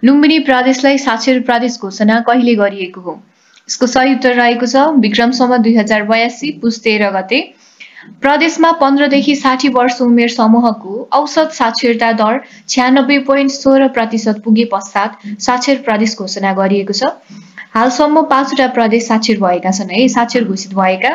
लुम्बिनी प्रदेशलाई साक्षर प्रदेश घोषणा कहिले गरिएको हो? यसको सही उत्तर रहेको छ विक्रम सम्वत 2082 पुस 13 गते। प्रदेशमा 15 देखि 60 वर्ष उमेर समूहको औसत साक्षरता दर 96.16% पुगे पश्चात साक्षर प्रदेश घोषणा गरिएको छ। हालसम्म 5 वटा प्रदेश साक्षर भएका छन् है, साक्षर घोषित भएका।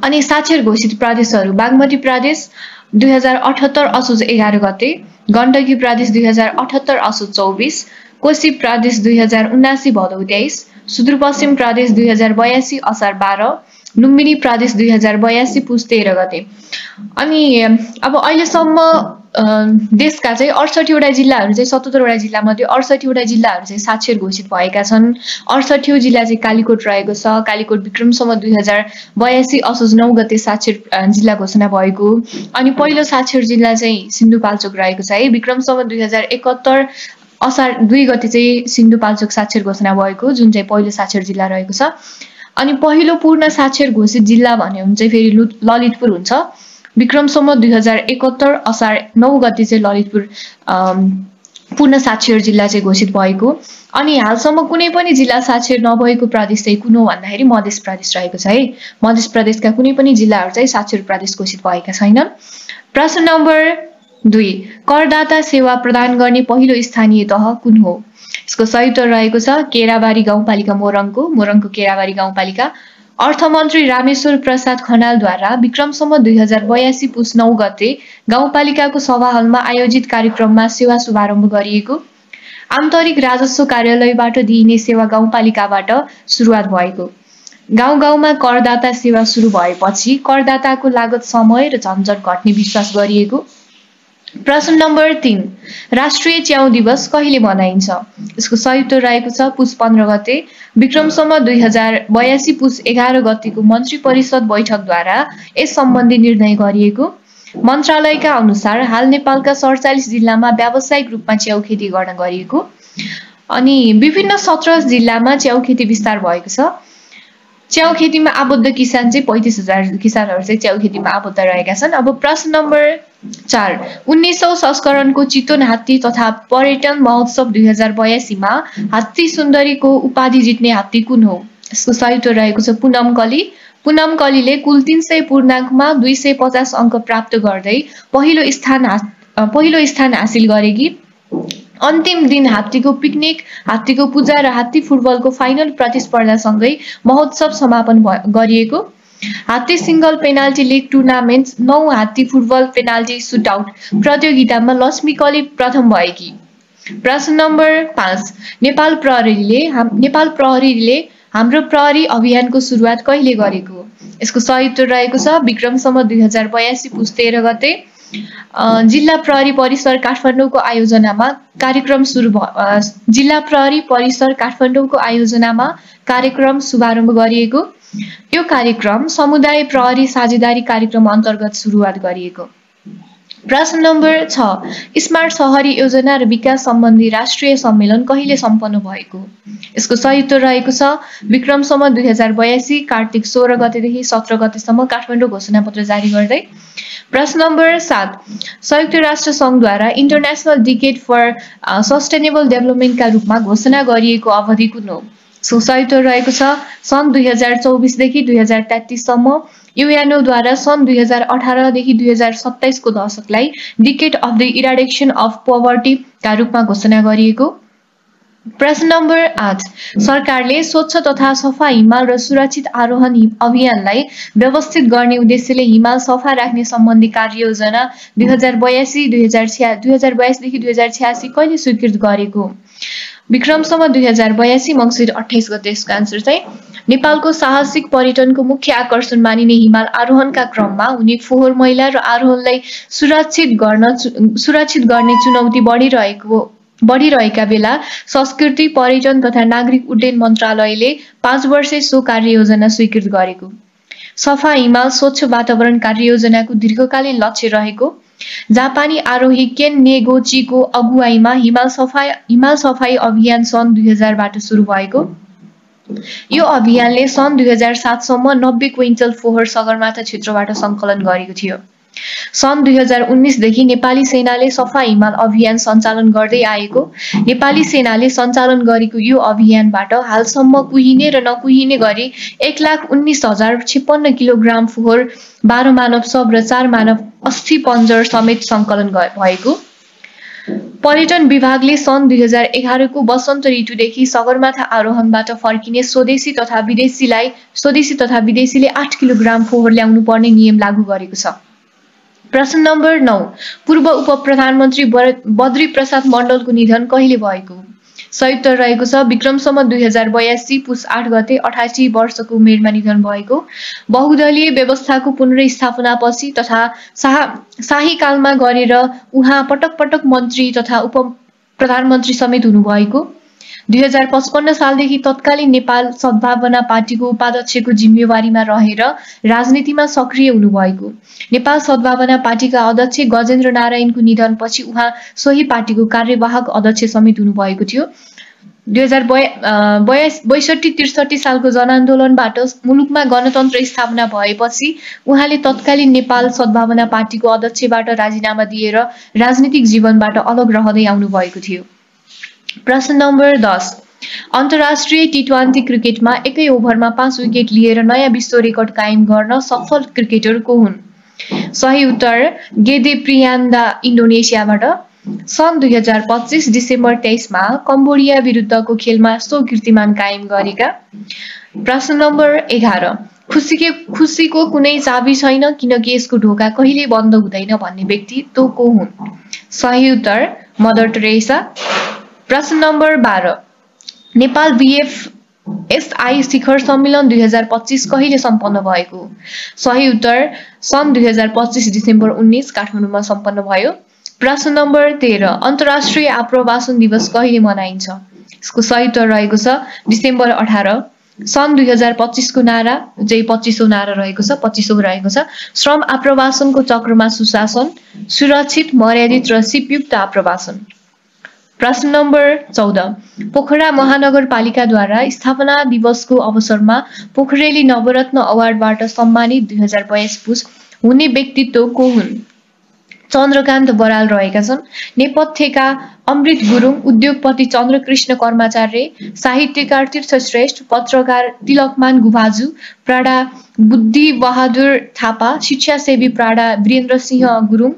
अनि साक्षर घोषित प्रदेशहरू बागमती प्रदेश 2078 असोज 11 गते, गण्डकी प्रदेश 2078 असोज 24, कोशी प्रदेश 2079 भदौ 23, सुदूरपश्चिम प्रदेश 2082 असार 12, लुम्बिनी प्रदेश 2082 पुस 13 गते। अनि अब अहिलेसम्म देशका चाहिँ 68 वटा जिल्लाहरू चाहिँ 77 वटा जिल्लामध्ये 68 वटा जिल्लाहरू चाहिँ साक्षर घोषित भएका छन्। 68औं जिल्ला चाहिँ कालीकोट रहेको छ। कालीकोट विक्रम सम्वत 2082 असोज 9 गते साक्षर जिल्ला घोषणा भएको। अनि पहिलो साक्षर जिल्ला चाहिँ सिन्धुपाल्चोक रहेको छ है। विक्रम सम्वत 2071 असार 2 गते चाहिँ सिन्धुपाल्चोक साक्षर घोषणा भएको, जुन चाहिँ पहिलो साक्षर जिल्ला रहेको छ। अनि पहिलो पूर्ण साक्षर घोषित जिल्ला भन्यो भने चाहिँ फेरि ललितपुर हुन्छ। विक्रम सम्वत 2071 असार 9 गते चाहिँ ललितपुर पूर्ण साक्षर जिल्ला चाहिँ घोषित भएको। अनि हालसम्म कुनै पनि जिल्ला साक्षर नभएको प्रदेश चाहिँ कुन हो भन्दाखेरि मध्य प्रदेश रहेको छ है। मध्य प्रदेशका कुनै पनि जिल्लाहरू चाहिँ साक्षर प्रदेश घोषित भएका छैनन्। प्रश्न नम्बर 2, करदाता सेवा प्रदान गर्ने पहिलो स्थानीय तह कुन हो? यसको सही उत्तर रहेको छ केराबारी गाउँपालिका मोरङको केराबारी गाउँपालिका। अर्थमन्त्री रामेश्वर प्रसाद खनालद्वारा विक्रम सम्वत 2082 पुस 9 गते गाउँपालिकाको सभा हलमा आयोजित कार्यक्रममा सेवा शुभारम्भ गरिएको। आन्तरिक राजस्व कार्यालयबाट दिइने सेवा गाउँपालिकाबाट सुरुवात भएको। गाउँ गाउँमा करदाता सेवा सुरु भएपछि करदाताको लागत, समय र झन्झट घट्ने विश्वास गरिएको। प्रश्न नम्बर 3, राष्ट्रिय च्याउ दिवस कहिले मनाइन्छ? यसको सही उत्तर रहेको छ पुस 15 गते। विक्रम सम्वत 2082 पुस 11 गतेको मन्त्री परिषद बैठकद्वारा यस सम्बन्धी निर्णय गरिएको। मन्त्रालयका अनुसार हाल नेपालका 47 जिल्लामा व्यावसायिक रूपमा च्याउ खेती गर्न गरिएको। अनि विभिन्न 17 जिल्लामा च्याउ खेती विस्तार भएको छ। च्याउ खेतीमा आबद्ध किसान चाहिँ 35,000 किसानहरू चाहिँ च्याउ खेतीमा आबद्ध रहेका छन्। अब प्रश्न नम्बर 4, 19औं संस्करणको चितवन हात्ती तथा पर्यटन महोत्सव 2082 मा हात्ती सुन्दरीको उपाधि जित्ने हात्ती कुन हो? यसको सही उत्तर रहेको छ पुनमकली। पुनमकलीले कुल 300 पूर्णाङ्कमा 250 अङ्क प्राप्त गर्दै पहिलो स्थान हासिल गरेकी। अन्तिम दिन हात्तीको पिकनिक, हात्तीको पूजा र हात्ती फुटबलको फाइनल प्रतिस्पर्धासँगै महोत्सव समापन गरिएको। हात्ती सिंगल पेनाल्टी लिग टुर्नामेन्ट 9 हात्ती फुटबल पेनाल्टी सुटआउट प्रतियोगितामा लक्ष्मी कली प्रथम भएकी। प्रश्न नम्बर 5, नेपाल प्रहरीले हाम्रो प्रहरी अभियानको सुरुवात कहिले गरेको? यसको सही उत्तर रहेको छ विक्रम सम्वत 2082 पुस 13 गते। जिल्ला प्रहरी परिसर काठमाडौँको आयोजनामा कार्यक्रम शुभारम्भ गरिएको। यो कार्यक्रम समुदाय प्रहरी साझेदारी कार्यक्रम अन्तर्गत सुरुवात गरिएको। प्रश्न नम्बर 6, स्मार्ट शहरी योजना र विकास सम्बन्धी राष्ट्रिय सम्मेलन कहिले सम्पन्न भएको? यसको सही उत्तर रहेको छ विक्रम सम्वत 2082 कार्तिक 16 गतेदेखि 17 गतेसम्म काठमाडौँ घोषणापत्र जारी गर्दै। प्रश्न नम्बर 7, संयुक्त राष्ट्र सङ्घद्वारा इन्टरनेसनल डिकेड फर सस्टेनेबल डेभलपमेन्टका रूपमा घोषणा गरिएको अवधि कुन हो? सही उत्तर रहेको छ सन् 2024 देखि 2033 सम्म। युएनओद्वारा सन् 2018 देखि 2027 को दशकलाई decade of the eradication of poverty का रूपमा घोषणा गरिएको। प्रश्न नम्बर 8, सरकारले स्वच्छ तथा सफा हिमाल र सुरक्षित आरोहण अभियानलाई व्यवस्थित गर्ने उद्देश्यले हिमाल सफा राख्ने सम्बन्धी कार्ययोजना 2082 देखि 2086 कहिले स्वीकृत गरेको? विक्रम सम्वत 2082 मङ्सिर 28 गते। यसको आन्सर चाहिँ नेपालको साहसिक पर्यटनको मुख्य आकर्षण मानिने हिमाल आरोहणका क्रममा हुने फोहोर मैला र आरोहणलाई सुरक्षित गर्ने चुनौती बढिरहेका बेला संस्कृति, पर्यटन तथा नागरिक उड्डयन मन्त्रालयले 5 वर्षे सो कार्ययोजना स्वीकृत गरेको। सफा हिमाल स्वच्छ वातावरण कार्ययोजनाको दीर्घकालीन लक्ष्य रहेको जापानी आरोही केन नेगोचीको अगुवाईमा हिमाल सफाई अभियान सन् 2000 बाट सुरु भएको। यो अभियानले सन् 2007 सम्म 90 क्विन्टल फोहोर सगरमाथा क्षेत्रबाट सङ्कलन गरेको थियो। सन् 2019 देखि नेपाली सेनाले सफा हिमाल अभियान सञ्चालन गर्दै आएको नेपाली सेनाले सञ्चालन गरेको यो अभियानबाट हालसम्म कुहिने र नकुहिने गरी 1,19,056 किलोग्राम फोहोर, 12 मानव शव र 4 मानव अस्थि पञ्जर समेत संकलन भएको। पर्यटन विभागले सन् 2011 को वसन्त ऋतुदेखि सगरमाथा आरोहणबाट फर्किने स्वदेशी तथा विदेशीले 8 किलोग्राम फोहोर ल्याउनु पर्ने नियम लागू गरेको छ। प्रश्न नम्बर 9, पूर्व उप प्रधानमन्त्री बद्री प्रसाद मण्डलको निधन कहिले भएको? सही उत्तर रहेको छ विक्रम सम्वत 2082 पुस 8 गते 88 वर्षको उमेरमा निधन भएको। बहुदलीय व्यवस्थाको पुनर्स्थापनापछि तथा शाही कालमा गरेर उहाँ पटक पटक मन्त्री तथा उप प्रधानमन्त्री समेत हुनुभएको। 2055 सालदेखि तत्कालीन नेपाल सद्भावना पार्टीको उपाध्यक्षको जिम्मेवारीमा रहेर राजनीतिमा सक्रिय हुनुभएको। नेपाल सद्भावना पार्टीका अध्यक्ष गजेन्द्र नारायणको निधनपछि उहाँ सोही पार्टीको कार्यवाहक अध्यक्ष समेत हुनुभएको थियो। 2062-63 सालको जनआन्दोलनबाट मुलुकमा गणतन्त्र स्थापना भएपछि उहाँले तत्कालीन नेपाल सद्भावना पार्टीको अध्यक्षबाट राजीनामा दिएर राजनीतिक जीवनबाट अलग रहँदै आउनुभएको थियो। प्रश्न नम्बर 10, अन्तर्राष्ट्रिय टी20 क्रिकेटमा एकै ओभरमा 5 विकेट लिएर नयाँ विश्व रेकर्ड कायम गर्न सफल क्रिकेटर को हुन्? सही उत्तर गेदे प्रियान्दा इन्डोनेसियाबाट। सन् 2025 डिसेम्बर 23 मा कम्बोडिया विरुद्धको खेलमा सो कीर्तिमान कायम गरेका। प्रश्न नम्बर 11, खुसीको कुनै चाबी छैन किनकि यसको ढोका कहिले बन्द हुँदैन भन्ने व्यक्ति तो को हुन्? सही उत्तर मदर टेरेसा। प्रश्न नम्बर 12, नेपाल BFSI शिखर सम्मेलन 2025 कहिले सम्पन्न भएको? सही उत्तर सन् 2025 डिसेम्बर 19 काठमाडौँमा सम्पन्न भयो। प्रश्न नम्बर 13, अन्तर्राष्ट्रिय आप्रवासन दिवस कहिले मनाइन्छ? यसको सही उत्तर रहेको छ डिसेम्बर 18। सन् 2025 को नारा चाहिँ 25औं नारा रहेको छ, 25औं रहेको छ। श्रम आप्रवासनको चक्रमा सुशासन, सुरक्षित, मर्यादित र सिपयुक्त आप्रवासन। प्रश्न नम्बर 14, पोखरा महानगरपालिकाद्वारा स्थापना दिवसको अवसरमा पोखरेली नवरत्न अवार्डबाट सम्मानित 2022 पुस हुने व्यक्तित्व को हुन्? चन्द्रकान्त बराल रहेका छन्। नेपथ्यका अमृत गुरुङ, उद्योगपति चन्द्रकृष्ण कर्माचार्य, साहित्यकार तीर्थश्रेष्ठ, पत्रकार तिलकमान गुभाजु, प्राडा बुद्धिबहादुर थापा, शिक्षासेवी प्राडा वीरेन्द्र सिंह गुरुङ,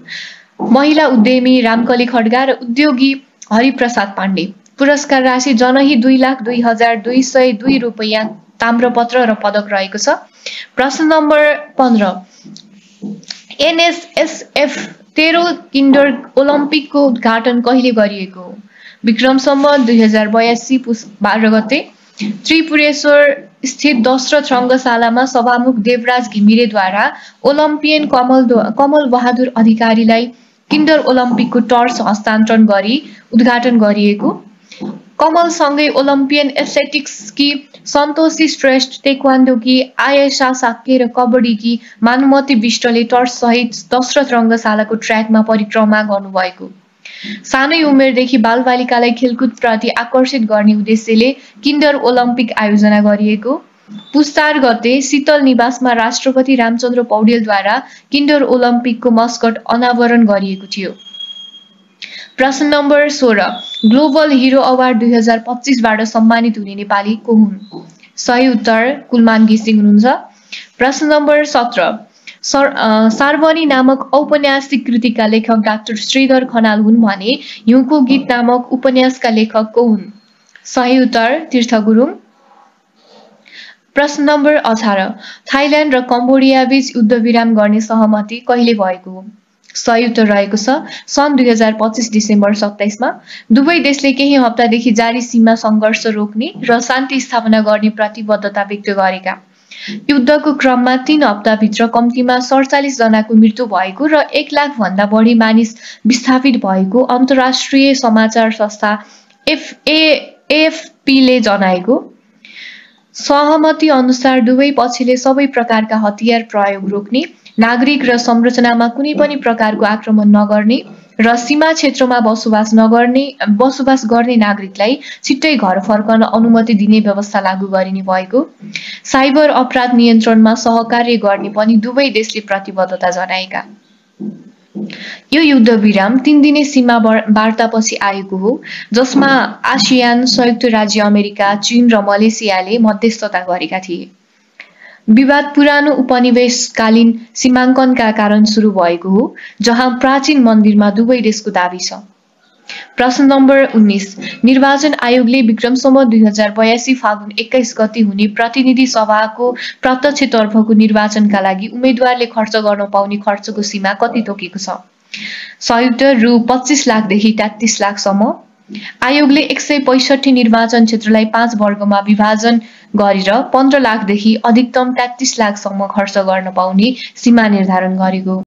महिला उद्यमी रामकली खड्गा र उद्योगी हरिप्रसाद पाण्डे। पुरस्कार राशि जनही 2,02,202 रुपैयाँ, ताम्रपत्र र पदक रहेको छ। प्रश्न नम्बर 15, NSSF 13 किन्डर ओलम्पिकको उद्घाटन कहिले गरिएको? विक्रम सम्वत 2082 पुस 12 गते त्रिपुरेश्वर स्थित दशरथ रङ्गशालामा सभामुख देवराज घिमिरेद्वारा ओलम्पियन कमल बहादुर अधिकारीलाई किन्डर ओलम्पिकको टर्च हस्तान्तरण गरी उद्घाटन गरिएको। कमलसँगै ओलम्पियन एथलेटिक्सकी सन्तोषी श्रेष्ठ, टेक्वान्डोकी आयशा साक्के र कबड्डीकी मानुमती विष्टले टर्च सहित दशरथ रङ्गशालाको ट्र्याकमा परिक्रमा गर्नुभएको। सानै उमेरदेखि बालबालिकालाई खेलकुदप्रति आकर्षित गर्ने उद्देश्यले किन्डर ओलम्पिक आयोजना गरिएको। पुस 4 गते शीतल निवासमा राष्ट्रपति रामचन्द्र पौडेलद्वारा किन्डर ओलम्पिकको मस्कट अनावरण गरिएको थियो। प्रश्न नम्बर 16, ग्लोबल हिरो अवार्ड 2025 बाट सम्मानित हुने नेपाली को हुन्? सही उत्तर कुलमान घिसिङ हुनुहुन्छ। प्रश्न नम्बर 17, सार्वनी नामक औपन्यासिक कृतिका लेखक डाक्टर श्रीधर खनाल हुन् भने हिउँको गीत नामक उपन्यासका लेखक को हुन्? सही उत्तर तीर्थ गुरुङ। प्रश्न नम्बर 18, थाइल्यान्ड र कम्बोडिया बीच युद्धविराम गर्ने सहमति कहिले भएको? सही उत्तर रहेको छ सन् 2025 डिसेम्बर 27 मा। दुवै देशले केही हप्तादेखि जारी सीमा सङ्घर्ष रोक्ने र शान्ति स्थापना गर्ने प्रतिबद्धता व्यक्त गरेका। युद्धको क्रममा 3 हप्ताभित्र कम्तीमा 47 जनाको मृत्यु भएको र 1 लाख भन्दा बढी मानिस विस्थापित भएको अन्तर्राष्ट्रिय समाचार संस्था AFPले जनाएको। सहमति अनुसार दुवै पक्षले सबै प्रकारका हतियार प्रयोग रोक्ने, नागरिक र संरचनामा कुनै पनि प्रकारको आक्रमण नगर्ने र सीमा क्षेत्रमा बसोबास गर्ने नागरिकलाई छिट्टै घर फर्कन अनुमति दिने व्यवस्था लागू गरिने भएको। साइबर अपराध नियन्त्रणमा सहकार्य गर्ने पनि दुवै देशले प्रतिबद्धता जनाएका। यो युद्धविराम 3 दिने सीमा वार्तापछि आएको हो, जसमा आसियान, संयुक्त राज्य अमेरिका, चीन र मलेसियाले मध्यस्थता गरेका थिए। विवाद पुरानो उपनिवेशकालीन सीमाङ्कनका कारण सुरु भएको हो, जहाँ प्राचीन मन्दिरमा दुवै देशको दाबी छ। प्रश्न नम्बर 19। निर्वाचन आयोगले विक्रम सम्वत 2082 फागुन 21 गते हुने प्रतिनिधि सभाको प्रत्यक्षतर्फको निर्वाचनका लागि उम्मेद्वारले खर्च गर्न पाउने खर्चको सीमा कति तोकेको छ? संयुक्त रु 25 लाखदेखि 33 लाखसम्म। आयोगले 165 निर्वाचन क्षेत्रलाई 5 वर्गमा विभाजन गरेर 15 लाखदेखि अधिकतम 33 लाखसम्म खर्च गर्न पाउने सीमा निर्धारण गरेको